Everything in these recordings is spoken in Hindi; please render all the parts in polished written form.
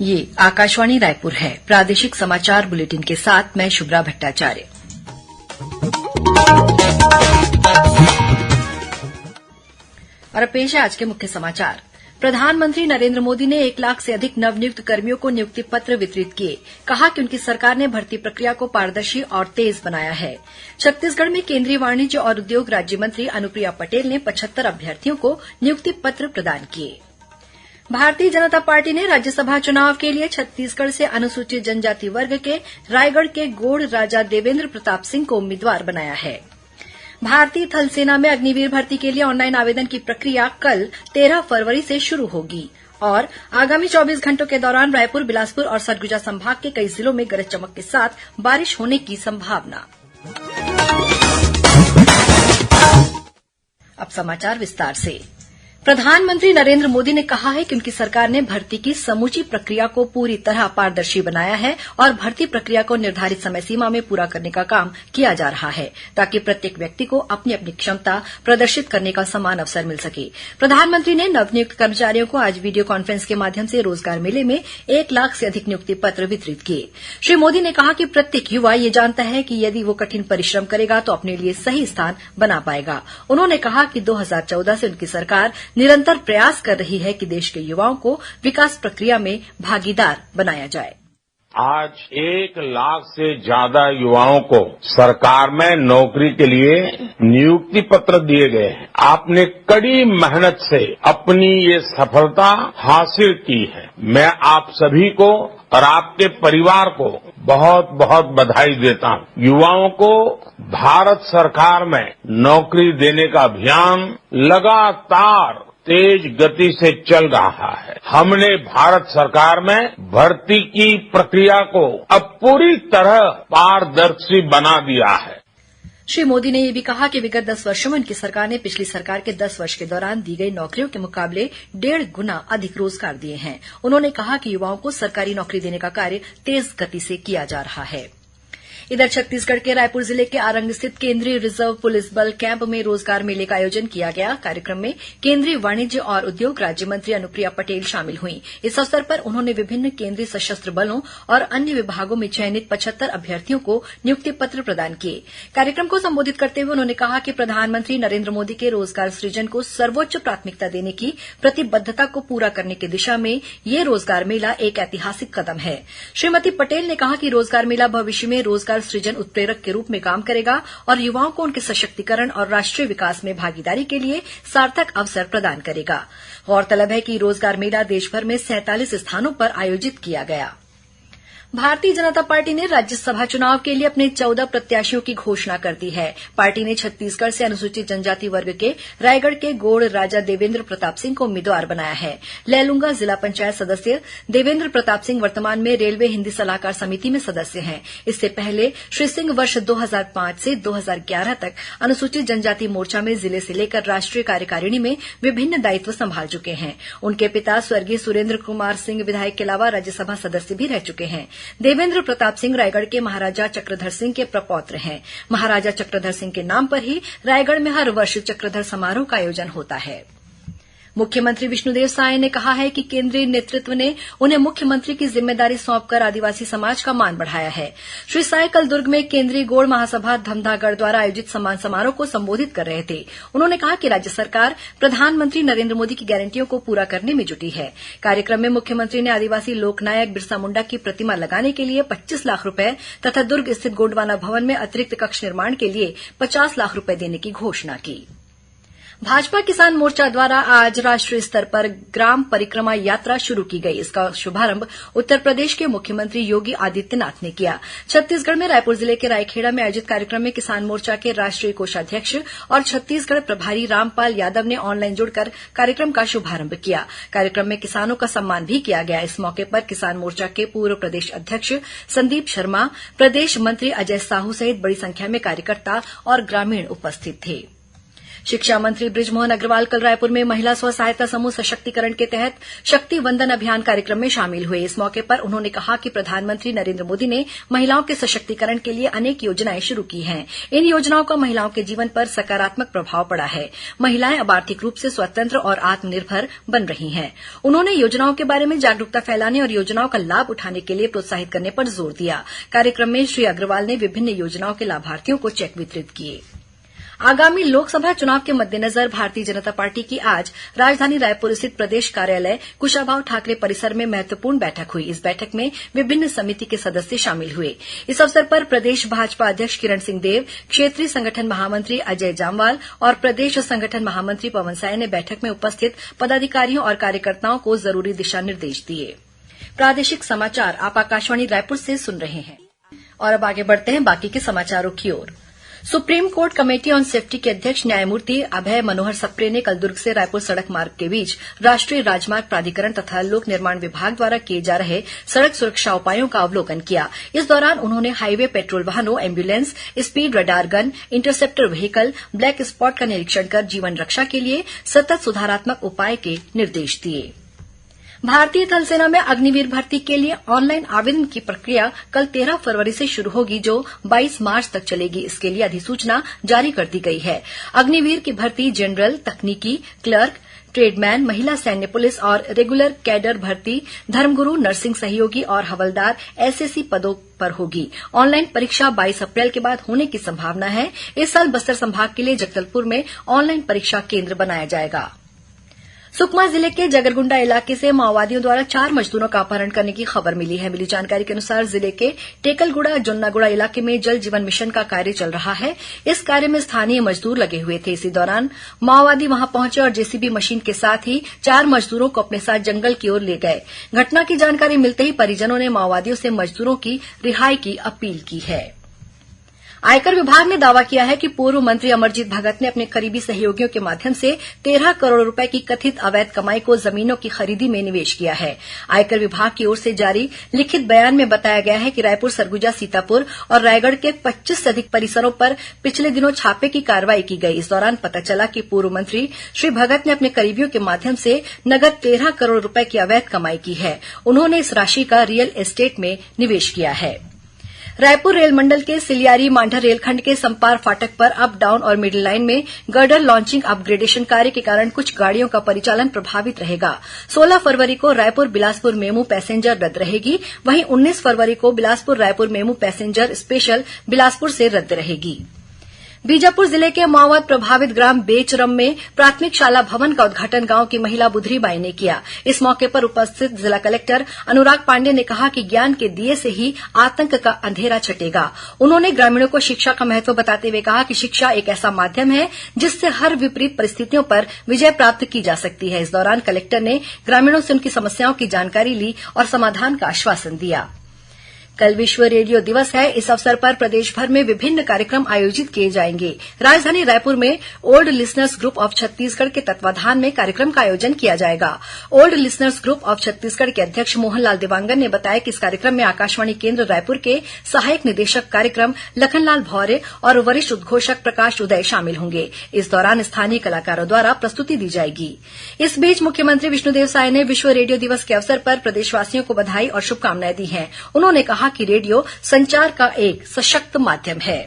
ये आकाशवाणी रायपुर है। प्रादेशिक समाचार बुलेटिन के साथ मैं शुभ्रा भट्टाचार्य। और अब पेश है आज के मुख्य समाचार। प्रधानमंत्री नरेंद्र मोदी ने 1 लाख से अधिक नवनियुक्त कर्मियों को नियुक्ति पत्र वितरित किए। कहा कि उनकी सरकार ने भर्ती प्रक्रिया को पारदर्शी और तेज बनाया है। छत्तीसगढ़ में केंद्रीय वाणिज्य और उद्योग राज्य मंत्री अनुप्रिया पटेल ने 75 अभ्यर्थियों को नियुक्ति पत्र प्रदान किए। भारतीय जनता पार्टी ने राज्यसभा चुनाव के लिए छत्तीसगढ़ से अनुसूचित जनजाति वर्ग के रायगढ़ के गोड़ राजा देवेंद्र प्रताप सिंह को उम्मीदवार बनाया है। भारतीय थल सेना में अग्निवीर भर्ती के लिए ऑनलाइन आवेदन की प्रक्रिया कल 13 फरवरी से शुरू होगी और आगामी 24 घंटों के दौरान रायपुर, बिलासपुर और सरगुजा संभाग के कई जिलों में गरज चमक के साथ बारिश होने की संभावना। अब समाचार विस्तार से। प्रधानमंत्री नरेंद्र मोदी ने कहा है कि उनकी सरकार ने भर्ती की समूची प्रक्रिया को पूरी तरह पारदर्शी बनाया है और भर्ती प्रक्रिया को निर्धारित समय सीमा में पूरा करने का काम किया जा रहा है ताकि प्रत्येक व्यक्ति को अपनी अपनी क्षमता प्रदर्शित करने का समान अवसर मिल सके। प्रधानमंत्री ने नवनियुक्त कर्मचारियों को आज वीडियो कॉन्फ्रेंस के माध्यम से रोजगार मेले में 1 लाख से अधिक नियुक्ति पत्र वितरित किए। श्री मोदी ने कहा कि प्रत्येक युवा ये जानता है कि यदि वो कठिन परिश्रम करेगा तो अपने लिए सही स्थान बना पाएगा। उन्होंने कहा कि 2014 से उनकी सरकार निरंतर प्रयास कर रही है कि देश के युवाओं को विकास प्रक्रिया में भागीदार बनाया जाए। आज 1 लाख से ज्यादा युवाओं को सरकार में नौकरी के लिए नियुक्ति पत्र दिए गए हैं। आपने कड़ी मेहनत से अपनी ये सफलता हासिल की है। मैं आप सभी को और आपके परिवार को बहुत बहुत बधाई देता हूं। युवाओं को भारत सरकार में नौकरी देने का अभियान लगातार तेज गति से चल रहा है। हमने भारत सरकार में भर्ती की प्रक्रिया को अब पूरी तरह पारदर्शी बना दिया है। श्री मोदी ने यह भी कहा कि विगत 10 वर्षों में उनकी सरकार ने पिछली सरकार के 10 वर्ष के दौरान दी गई नौकरियों के मुकाबले 1.5 गुना अधिक रोजगार दिए हैं। उन्होंने कहा कि युवाओं को सरकारी नौकरी देने का कार्य तेज गति से किया जा रहा है। इधर छत्तीसगढ़ के रायपुर जिले के आरंग स्थित केंद्रीय रिजर्व पुलिस बल कैंप में रोजगार मेले का आयोजन किया गया। कार्यक्रम में केंद्रीय वाणिज्य और उद्योग राज्य मंत्री अनुप्रिया पटेल शामिल हुई। इस अवसर पर उन्होंने विभिन्न केंद्रीय सशस्त्र बलों और अन्य विभागों में चयनित 75 अभ्यर्थियों को नियुक्ति पत्र प्रदान किए। कार्यक्रम को संबोधित करते हुए उन्होंने कहा कि प्रधानमंत्री नरेंद्र मोदी के रोजगार सृजन को सर्वोच्च प्राथमिकता देने की प्रतिबद्धता को पूरा करने की दिशा में ये रोजगार मेला एक ऐतिहासिक कदम है। श्रीमती पटेल ने कहा कि रोजगार मेला भविष्य में रोजगार सृजन उत्प्रेरक के रूप में काम करेगा और युवाओं को उनके सशक्तिकरण और राष्ट्रीय विकास में भागीदारी के लिए सार्थक अवसर प्रदान करेगा। गौरतलब है कि रोजगार मेला देशभर में 47 स्थानों पर आयोजित किया गया। भारतीय जनता पार्टी ने राज्यसभा चुनाव के लिए अपने 14 प्रत्याशियों की घोषणा कर दी है। पार्टी ने छत्तीसगढ़ से अनुसूचित जनजाति वर्ग के रायगढ़ के गोड़ राजा देवेंद्र प्रताप सिंह को उम्मीदवार बनाया है। लैलूंगा जिला पंचायत सदस्य देवेंद्र प्रताप सिंह वर्तमान में रेलवे हिंदी सलाहकार समिति में सदस्य हैं। इससे पहले श्री सिंह वर्ष 2005 से 2011 तक अनुसूचित जनजाति मोर्चा में जिले से लेकर राष्ट्रीय कार्यकारिणी में विभिन्न दायित्व संभाल चुके हैं। उनके पिता स्वर्गीय सुरेंद्र कुमार सिंह विधायक के अलावा राज्यसभा सदस्य भी रह चुके हैं। देवेंद्र प्रताप सिंह रायगढ़ के महाराजा चक्रधर सिंह के प्रपौत्र हैं। महाराजा चक्रधर सिंह के नाम पर ही रायगढ़ में हर वर्ष चक्रधर समारोह का आयोजन होता है। मुख्यमंत्री विष्णुदेव साय ने कहा है कि केंद्रीय नेतृत्व ने उन्हें मुख्यमंत्री की जिम्मेदारी सौंपकर आदिवासी समाज का मान बढ़ाया है। श्री साय कल दुर्ग में केंद्रीय गोड़ महासभा धमधागढ़ द्वारा आयोजित सम्मान समारोह को संबोधित कर रहे थे। उन्होंने कहा कि राज्य सरकार प्रधानमंत्री नरेंद्र मोदी की गारंटियों को पूरा करने में जुटी है। कार्यक्रम में मुख्यमंत्री ने आदिवासी लोकनायक बिरसा मुंडा की प्रतिमा लगाने के लिए 25 लाख रूपये तथा दुर्ग स्थित गोंडवाना भवन में अतिरिक्त कक्ष निर्माण के लिए 50 लाख रूपये देने की घोषणा की। भाजपा किसान मोर्चा द्वारा आज राष्ट्रीय स्तर पर ग्राम परिक्रमा यात्रा शुरू की गई। इसका शुभारंभ उत्तर प्रदेश के मुख्यमंत्री योगी आदित्यनाथ ने किया। छत्तीसगढ़ में रायपुर जिले के रायखेड़ा में आयोजित कार्यक्रम में किसान मोर्चा के राष्ट्रीय कोषाध्यक्ष और छत्तीसगढ़ प्रभारी रामपाल यादव ने ऑनलाइन जुड़कर कार्यक्रम का शुभारंभ किया। कार्यक्रम में किसानों का सम्मान भी किया गया। इस मौके पर किसान मोर्चा के पूर्व प्रदेश अध्यक्ष संदीप शर्मा, प्रदेश मंत्री अजय साहू सहित बड़ी संख्या में कार्यकर्ता और ग्रामीण उपस्थित थे। शिक्षा मंत्री बृजमोहन अग्रवाल कल रायपुर में महिला स्व सहायता समूह सशक्तिकरण के तहत शक्ति वंदन अभियान कार्यक्रम में शामिल हुए। इस मौके पर उन्होंने कहा कि प्रधानमंत्री नरेन्द्र मोदी ने महिलाओं के सशक्तिकरण के लिए अनेक योजनाएं शुरू की हैं। इन योजनाओं का महिलाओं के जीवन पर सकारात्मक प्रभाव पड़ा है। महिलाएं अब आर्थिक रूप से स्वतंत्र और आत्मनिर्भर बन रही हैं। उन्होंने योजनाओं के बारे में जागरूकता फैलाने और योजनाओं का लाभ उठाने के लिए प्रोत्साहित करने पर जोर दिया। कार्यक्रम में श्री अग्रवाल ने विभिन्न योजनाओं के लाभार्थियों को चेक वितरित किए। आगामी लोकसभा चुनाव के मद्देनजर भारतीय जनता पार्टी की आज राजधानी रायपुर स्थित प्रदेश कार्यालय कुशाभाऊ ठाकरे परिसर में महत्वपूर्ण बैठक हुई। इस बैठक में विभिन्न समिति के सदस्य शामिल हुए। इस अवसर पर प्रदेश भाजपा अध्यक्ष किरण सिंह देव, क्षेत्रीय संगठन महामंत्री अजय जामवाल और प्रदेश संगठन महामंत्री पवन साय ने बैठक में उपस्थित पदाधिकारियों और कार्यकर्ताओं को जरूरी दिशा निर्देश दिए। प्रादेशिक समाचार आप आकाशवाणी रायपुर से सुन रहे हैं और अब आगे बढ़ते हैं बाकी के समाचारों की ओर। Supreme Court committee on safety के अध्यक्ष न्यायमूर्ति अभय मनोहर सप्रे ने कल दुर्ग से रायपुर सड़क मार्ग के बीच राष्ट्रीय राजमार्ग प्राधिकरण तथा लोक निर्माण विभाग द्वारा किए जा रहे सड़क सुरक्षा उपायों का अवलोकन किया। इस दौरान उन्होंने हाईवे पेट्रोल वाहनों, ambulance, speed radar gun, interceptor vehicle, black spot का निरीक्षण कर जीवन रक्षा के लिए सतत सुधारात्मक उपाय के निर्देश दिए। भारतीय थल सेना में अग्निवीर भर्ती के लिए ऑनलाइन आवेदन की प्रक्रिया कल 13 फरवरी से शुरू होगी, जो 22 मार्च तक चलेगी। इसके लिए अधिसूचना जारी कर दी गई है। अग्निवीर की भर्ती जनरल, तकनीकी, क्लर्क, ट्रेडमैन, महिला सैन्य पुलिस और रेगुलर कैडर भर्ती, धर्मगुरू, नर्सिंग सहयोगी और हवलदार एसएससी पदों पर होगी। ऑनलाइन परीक्षा 22 अप्रैल के बाद होने की संभावना है। इस साल बस्तर संभाग के लिए जगदलपुर में ऑनलाइन परीक्षा केंद्र बनाया जाएगा। सुकमा जिले के जगरगुंडा इलाके से माओवादियों द्वारा 4 मजदूरों का अपहरण करने की खबर मिली है। मिली जानकारी के अनुसार जिले के टेकलगुड़ा, जुन्नागुड़ा इलाके में जल जीवन मिशन का कार्य चल रहा है। इस कार्य में स्थानीय मजदूर लगे हुए थे। इसी दौरान माओवादी वहां पहुंचे और जेसीबी मशीन के साथ ही 4 मजदूरों को अपने साथ जंगल की ओर ले गए। घटना की जानकारी मिलते ही परिजनों ने माओवादियों से मजदूरों की रिहाई की अपील की है। आयकर विभाग ने दावा किया है कि पूर्व मंत्री अमरजीत भगत ने अपने करीबी सहयोगियों के माध्यम से 13 करोड़ रुपए की कथित अवैध कमाई को जमीनों की खरीदी में निवेश किया है। आयकर विभाग की ओर से जारी लिखित बयान में बताया गया है कि रायपुर, सरगुजा, सीतापुर और रायगढ़ के 25 से अधिक परिसरों पर पिछले दिनों छापे की कार्रवाई की गई। इस दौरान पता चला कि पूर्व मंत्री श्री भगत ने अपने करीबियों के माध्यम से नगद 13 करोड़ रुपए की अवैध कमाई की है। उन्होंने इस राशि का रियल एस्टेट में निवेश किया है। रायपुर रेल मंडल के सिलियारी मांढर रेलखंड के संपार फाटक पर अप डाउन और मिडिल लाइन में गर्डर लॉन्चिंग अपग्रेडेशन कार्य के कारण कुछ गाड़ियों का परिचालन प्रभावित रहेगा। 16 फरवरी को रायपुर बिलासपुर मेमू पैसेंजर रद्द रहेगी। वहीं 19 फरवरी को Bilaspur Raipur MEMU passenger special Bilaspur से रद्द रहेगी। बीजापुर जिले के माओवाद प्रभावित ग्राम बेचरम में प्राथमिक शाला भवन का उद्घाटन गांव की महिला बुधरी बाई ने किया। इस मौके पर उपस्थित जिला कलेक्टर अनुराग पांडे ने कहा कि ज्ञान के दिए से ही आतंक का अंधेरा छटेगा। उन्होंने ग्रामीणों को शिक्षा का महत्व बताते हुए कहा कि शिक्षा एक ऐसा माध्यम है जिससे हर विपरीत परिस्थितियों पर विजय प्राप्त की जा सकती है। इस दौरान कलेक्टर ने ग्रामीणों से उनकी समस्याओं की जानकारी ली और समाधान का आश्वासन दिया। कल विश्व रेडियो दिवस है। इस अवसर पर प्रदेश भर में विभिन्न कार्यक्रम आयोजित किए जाएंगे। राजधानी रायपुर में old listeners group of Chhattisgarh के तत्वाधान में कार्यक्रम का आयोजन किया जाएगा। Old listeners group of Chhattisgarh के अध्यक्ष मोहनलाल देवांगन ने बताया कि इस कार्यक्रम में आकाशवाणी केंद्र रायपुर के सहायक निदेशक कार्यक्रम लखनलाल भौरे और वरिष्ठ उद्घोषक प्रकाश उदय शामिल होंगे। इस दौरान स्थानीय कलाकारों द्वारा प्रस्तुति दी जाएगी। इस बीच मुख्यमंत्री विष्णुदेव साय ने विश्व रेडियो दिवस के अवसर पर प्रदेशवासियों को बधाई और शुभकामनाएं दी हैं। उन्होंने कहा कि रेडियो संचार का एक सशक्त माध्यम है।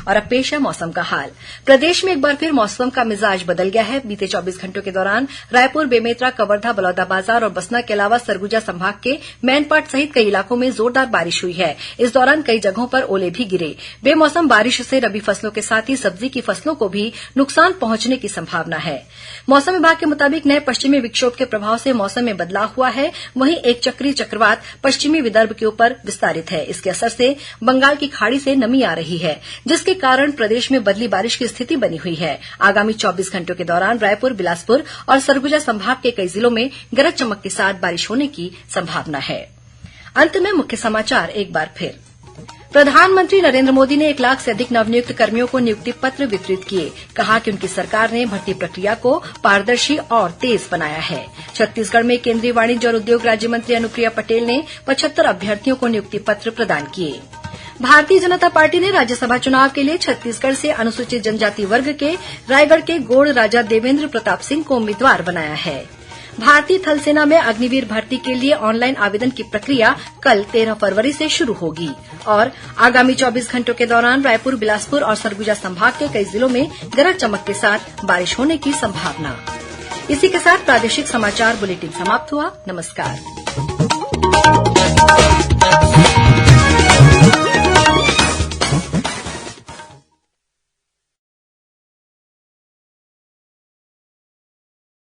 और अब पेश है मौसम का हाल। प्रदेश में एक बार फिर मौसम का मिजाज बदल गया है। बीते 24 घंटों के दौरान रायपुर, बेमेतरा, कवर्धा, बलौदाबाजार और बसना के अलावा सरगुजा संभाग के मैनपाट सहित कई इलाकों में जोरदार बारिश हुई है। इस दौरान कई जगहों पर ओले भी गिरे। बेमौसम बारिश से रबी फसलों के साथ ही सब्जी की फसलों को भी नुकसान पहुंचने की संभावना है। मौसम विभाग के मुताबिक नए पश्चिमी विक्षोभ के प्रभाव से मौसम में बदलाव हुआ है। वहीं एक चक्रीय चक्रवात पश्चिमी विदर्भ के ऊपर विस्तारित है। इसके असर से बंगाल की खाड़ी से नमी आ रही है, जिसके कारण प्रदेश में बदली बारिश की स्थिति बनी हुई है। आगामी 24 घंटों के दौरान रायपुर, बिलासपुर और सरगुजा संभाग के कई जिलों में गरज चमक के साथ बारिश होने की संभावना है। अंत में मुख्य समाचार एक बार फिर। प्रधानमंत्री नरेंद्र मोदी ने 1 लाख से अधिक नवनियुक्त कर्मियों को नियुक्ति पत्र वितरित किए। कहा कि उनकी सरकार ने भर्ती प्रक्रिया को पारदर्शी और तेज बनाया है। छत्तीसगढ़ में केंद्रीय वाणिज्य और उद्योग राज्य मंत्री अनुप्रिया पटेल ने 75 अभ्यर्थियों को नियुक्ति पत्र प्रदान किए। भारतीय जनता पार्टी ने राज्यसभा चुनाव के लिए छत्तीसगढ़ से अनुसूचित जनजाति वर्ग के रायगढ़ के गोड़ राजा देवेन्द्र प्रताप सिंह को उम्मीदवार बनाया है। भारतीय थल सेना में अग्निवीर भर्ती के लिए ऑनलाइन आवेदन की प्रक्रिया कल 13 फरवरी से शुरू होगी और आगामी 24 घंटों के दौरान रायपुर, बिलासपुर और सरगुजा संभाग के कई जिलों में गरज चमक के साथ बारिश होने की संभावना। इसी के साथ प्रादेशिक समाचार बुलेटिन समाप्त हुआ। नमस्कार।